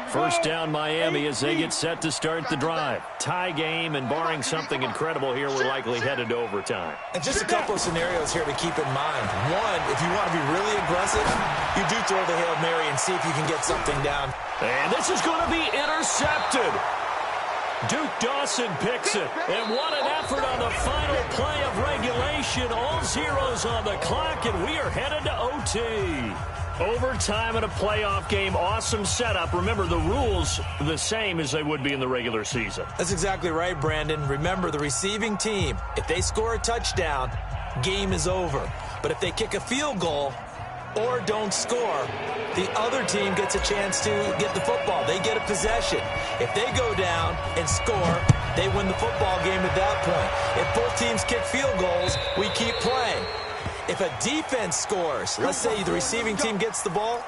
First down Miami as they get set to start the drive. Tie game, and barring something incredible here, we're likely headed to overtime. And just a couple of scenarios here to keep in mind. One, if you want to be really aggressive, you do throw the Hail Mary and see if you can get something down. And this is going to be intercepted. Duke Dawson picks it. And what an effort on the final play of regulation. All zeros on the clock, and we are headed to OT. Overtime in a playoff game, awesome setup. Remember, the rules the same as they would be in the regular season. That's exactly right, Brandon. Remember, the receiving team, if they score a touchdown, game is over. But if they kick a field goal or don't score, the other team gets a chance to get the football. They get a possession. If they go down and score, they win the football game at that point. If both teams kick field goals, we keep playing. If a defense scores, let's say the receiving team gets the ball,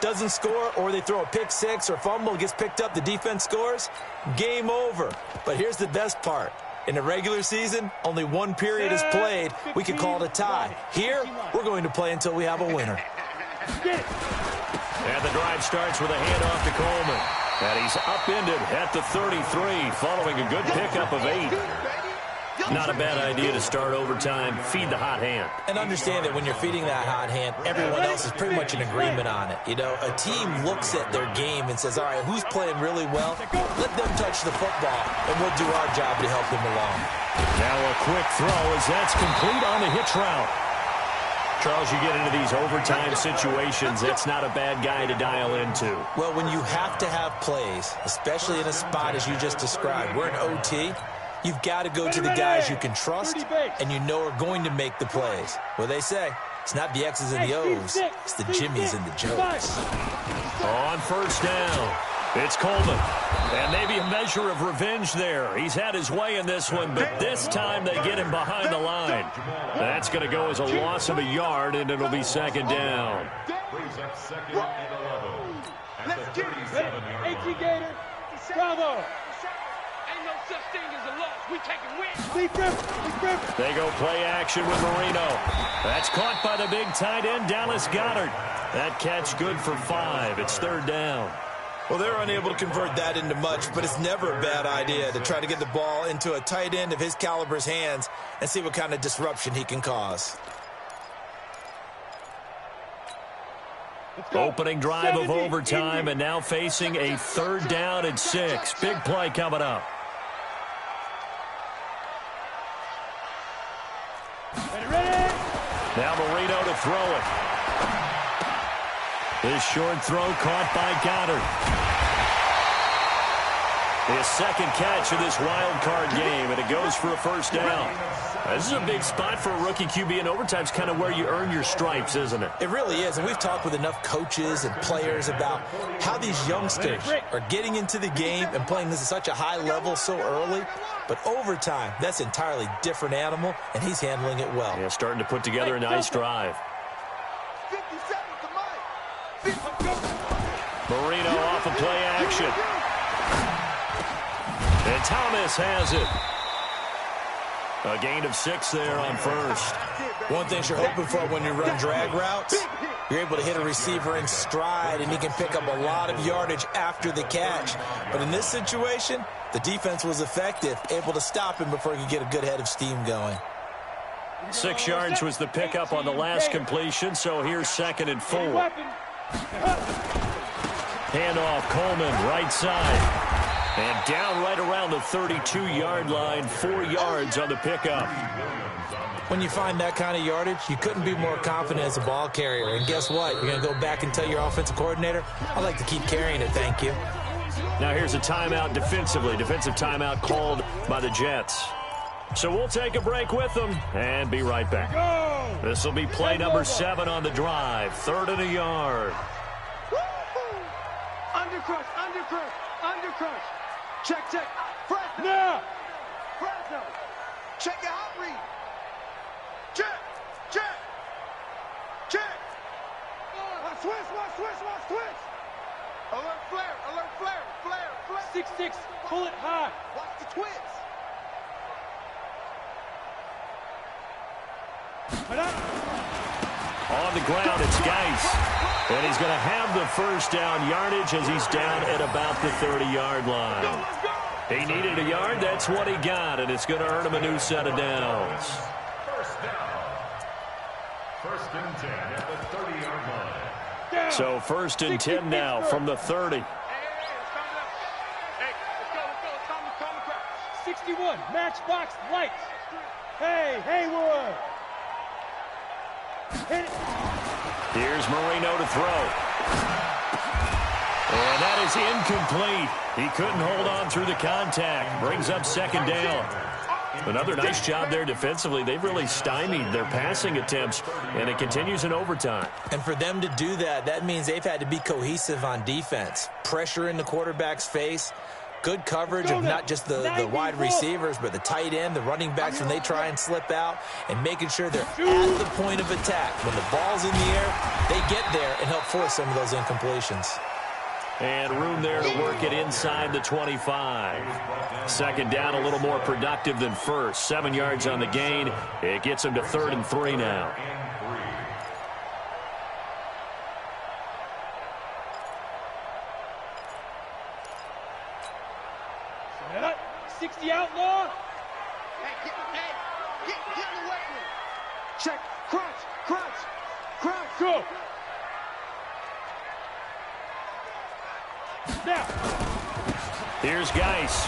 doesn't score, or they throw a pick six or fumble, gets picked up, the defense scores, game over. But here's the best part. In the regular season, only one period is played. We could call it a tie. Here, we're going to play until we have a winner. And the drive starts with a handoff to Coleman. And he's upended at the 33 following a good pickup of 8. Not a bad idea to start overtime. Feed the hot hand. And understand that when you're feeding that hot hand, everyone else is pretty much in agreement on it. You know, a team looks at their game and says, all right, who's playing really well? Let them touch the football, and we'll do our job to help them along. Now a quick throw as that's complete on the hitch route. Charles, you get into these overtime situations, that's not a bad guy to dial into. Well, when you have to have plays, especially in a spot as you just described, we're in OT, you've got to go to the guys you can trust and you know are going to make the plays. Well, they say it's not the X's and the O's, it's the Jimmies and the Joes. On first down, it's Coleman. And maybe a measure of revenge there. He's had his way in this one, but this time they get him behind the line. That's going to go as a loss of a yard, and it'll be second down. Brings up second and 11. At the 37-yard 18 Gator, bravo. Ain't no such thing as a loss. We taking wins. They go play action with Marino. That's caught by the big tight end, Dallas Goedert. That catch good for 5. It's third down. Well, they're unable to convert that into much, but it's never a bad idea to try to get the ball into a tight end of his caliber's hands and see what kind of disruption he can cause. Opening drive of overtime, and now facing a third down and 6. Big play coming up. Now Marino to throw it. This short throw caught by Goddard. His second catch of this wild card game, and it goes for a first down. This is a big spot for a rookie QB, and overtime's kind of where you earn your stripes, isn't it? It really is, and we've talked with enough coaches and players about how these youngsters are getting into the game and playing this at such a high level so early. But overtime, that's an entirely different animal, and he's handling it well. Yeah, starting to put together a nice drive. Marino off of play action. And Thomas has it. A gain of 6 there on first. One thing you're hoping for when you run drag routes, you're able to hit a receiver in stride, and he can pick up a lot of yardage after the catch. But in this situation, the defense was effective, able to stop him before he could get a good head of steam going. 6 yards was the pickup on the last completion, so here's 2nd and 4. Handoff, Coleman, right side. And down right around the 32-yard line, 4 yards on the pickup. When you find that kind of yardage, you couldn't be more confident as a ball carrier. And guess what? You're going to go back and tell your offensive coordinator, I'd like to keep carrying it, thank you. Now here's a timeout defensively. Defensive timeout called by the Jets. So we'll take a break with them and be right back. This will be play number 7 on the drive. 3rd and a yard. Undercrush, undercrush, undercrush. Check, check. Fresno. Now. Fresno. Check your hot read. Check, check, check. Watch switch, watch switch, watch switch. Alert flare, alert flare, flare, flare. 6-6, pull it high. Watch the twist. On the ground, it's Geis. And he's going to have the first down yardage as he's down at about the 30-yard line. He needed a yard. That's what he got, and it's going to earn him a new set of downs. First down. 1st and 10 at the 30-yard line. So 1st and 10 now from the 30. Hey, let's go. Calm the crowd. 61, matchbox lights. Hey, Haywood. Hit it. Here's Marino to throw. And that is incomplete. He couldn't hold on through the contact. Brings up 2nd down. Another nice job there defensively. They've really stymied their passing attempts, and it continues in overtime. And for them to do that, that means they've had to be cohesive on defense. Pressure in the quarterback's face. Good coverage of not just the wide receivers, but the tight end, the running backs when they try and slip out, and making sure they're at the point of attack. When the ball's in the air, they get there and help force some of those incompletions. And room there to work it inside the 25. 2nd down, a little more productive than 1st. 7 yards on the gain. It gets him to 3rd and 3 now. 60 outlaw. Hey, get in the weight room. Check, crunch. Go. Now. Here's Geis.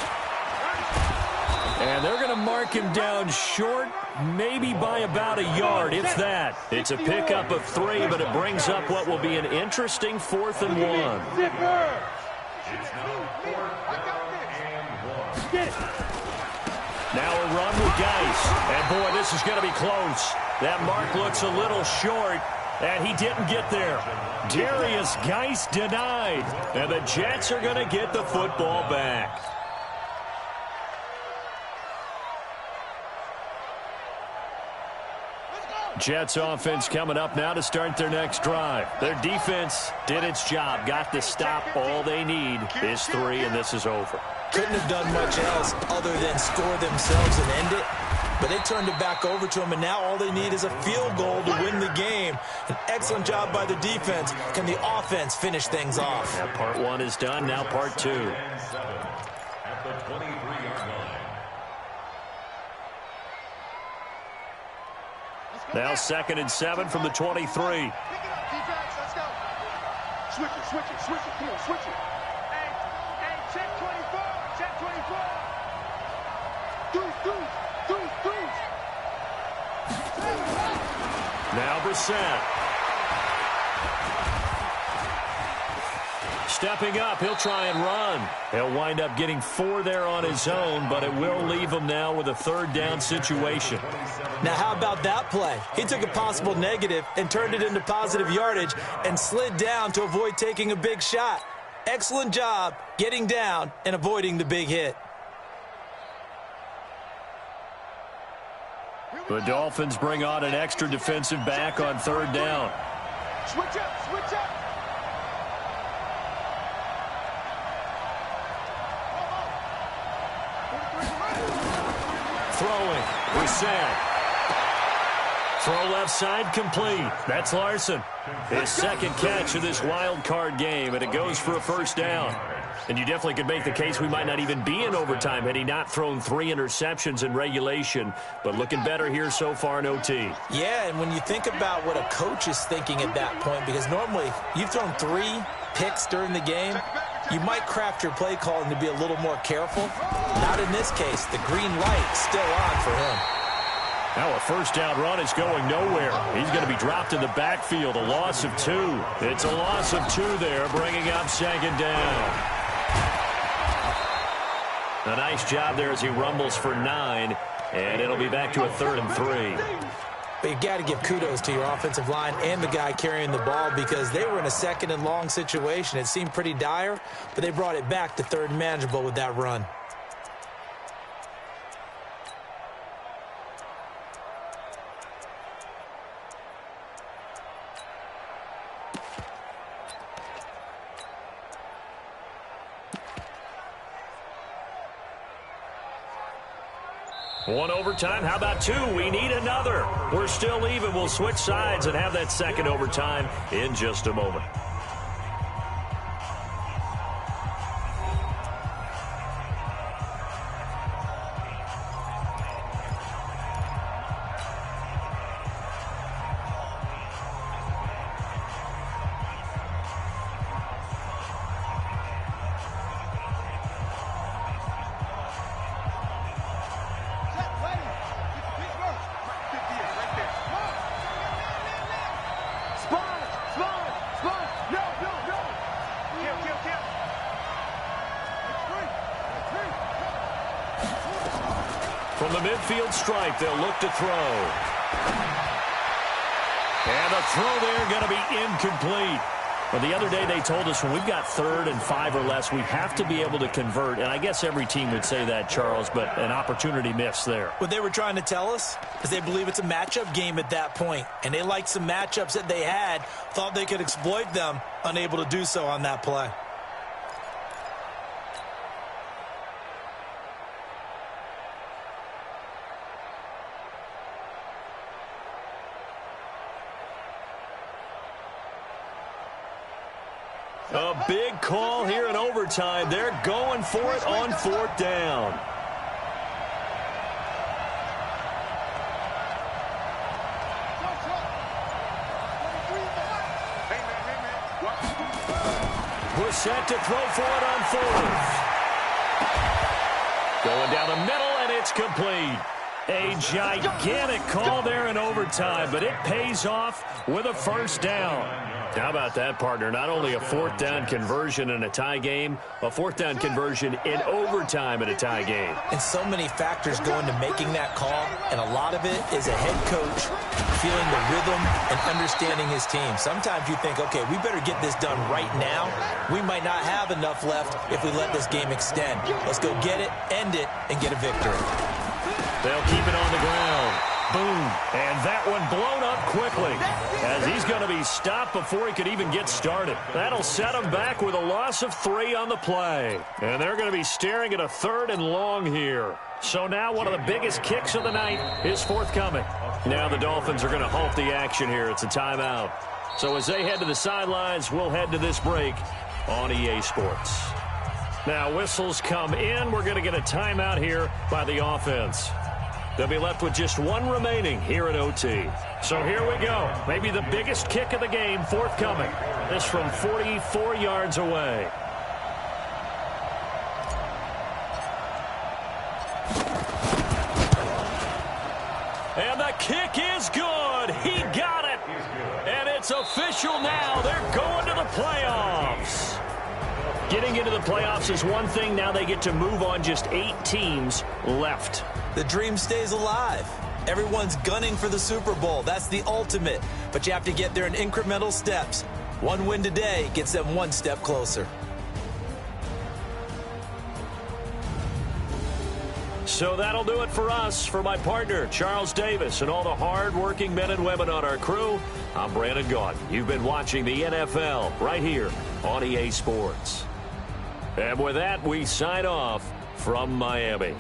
And they're going to mark him down short, maybe by about a yard, if that. It's a pickup of 3, but it brings up what will be an interesting 4th and 1. Zipper. It's now 4th down and 1. Get it. Now a run with Geis. And, boy, this is going to be close. That mark looks a little short, and he didn't get there. Darius Geis denied. And the Jets are going to get the football back. Jets offense coming up now to start their next drive. Their defense did its job, got the stop. All they need is 3, and this is over. Couldn't have done much else other than score themselves and end it. But they turned it back over to them, and now all they need is a field goal to win the game. An excellent job by the defense. Can the offense finish things off? Yeah, part 1 is done, now part 2. At the 23-yard line. Now 2nd and 7 from the 23. Pick it up, defense. Let's go. Switch it. Come on, switch it. Hey, check 24. Check 24. Deuce. Now Brissett. Stepping up, he'll try and run. He'll wind up getting 4 there on his own, but it will leave him now with a 3rd down situation. Now, how about that play? He took a possible negative and turned it into positive yardage and slid down to avoid taking a big shot. Excellent job getting down and avoiding the big hit. The Dolphins bring on an extra defensive back on 3rd down. Switch up. Throwing, Brissett. Throw left side complete. That's Larson. His 2nd catch of this wild card game, and it goes for a 1st down. And you definitely could make the case we might not even be in overtime had he not thrown 3 interceptions in regulation. But looking better here so far in OT. Yeah, and when you think about what a coach is thinking at that point, because normally you've thrown 3 picks during the game, you might craft your play calling to be a little more careful. Not in this case. The green light's still on for him. Now a first down run is going nowhere. He's going to be dropped in the backfield, a loss of 2. It's a loss of 2 there, bringing up second down. A nice job there as he rumbles for 9, and it'll be back to a 3rd and 3. But you got to give kudos to your offensive line and the guy carrying the ball because they were in a 2nd and long situation. It seemed pretty dire, but they brought it back to 3rd and manageable with that run. One overtime. How about 2? We need another. We're still even. We'll switch sides and have that second overtime in just a moment. From the midfield stripe, they'll look to throw. And the throw there going to be incomplete. Well, the other day they told us when we've got 3rd and 5 or less, we have to be able to convert. And I guess every team would say that, Charles, but an opportunity missed there. What they were trying to tell us is they believe it's a matchup game at that point. And they liked some matchups that they had, thought they could exploit them, unable to do so on that play. A big call here in overtime. They're going for it on 4th down. We're set to throw for it on 4th. Going down the middle, and it's complete. A gigantic call there in overtime, but it pays off with a first down. How about that, partner? Not only a 4th down conversion in a tie game, a 4th down conversion in overtime in a tie game. And so many factors go into making that call, and a lot of it is a head coach feeling the rhythm and understanding his team. Sometimes you think, okay, we better get this done right now. We might not have enough left if we let this game extend. Let's go get it, end it, and get a victory. They'll keep it on the ground. Boom. And that one blown up quickly as he's going to be stopped before he could even get started. That'll set him back with a loss of 3 on the play. And they're going to be staring at a 3rd and long here. So now one of the biggest kicks of the night is forthcoming. Now the Dolphins are going to halt the action here. It's a timeout. So as they head to the sidelines, we'll head to this break on EA Sports. Now whistles come in. We're going to get a timeout here by the offense. They'll be left with just 1 remaining here at OT. So here we go. Maybe the biggest kick of the game forthcoming. This from 44 yards away. And the kick is good. He got it. And it's official now. They're going to the playoffs. Getting into the playoffs is one thing. Now they get to move on. Just 8 teams left. The dream stays alive. Everyone's gunning for the Super Bowl. That's the ultimate. But you have to get there in incremental steps. One win today gets them 1 step closer. So that'll do it for us. For my partner, Charles Davis, and all the hard-working men and women on our crew, I'm Brandon Gaudin. You've been watching the NFL right here on EA Sports. And with that, we sign off from Miami.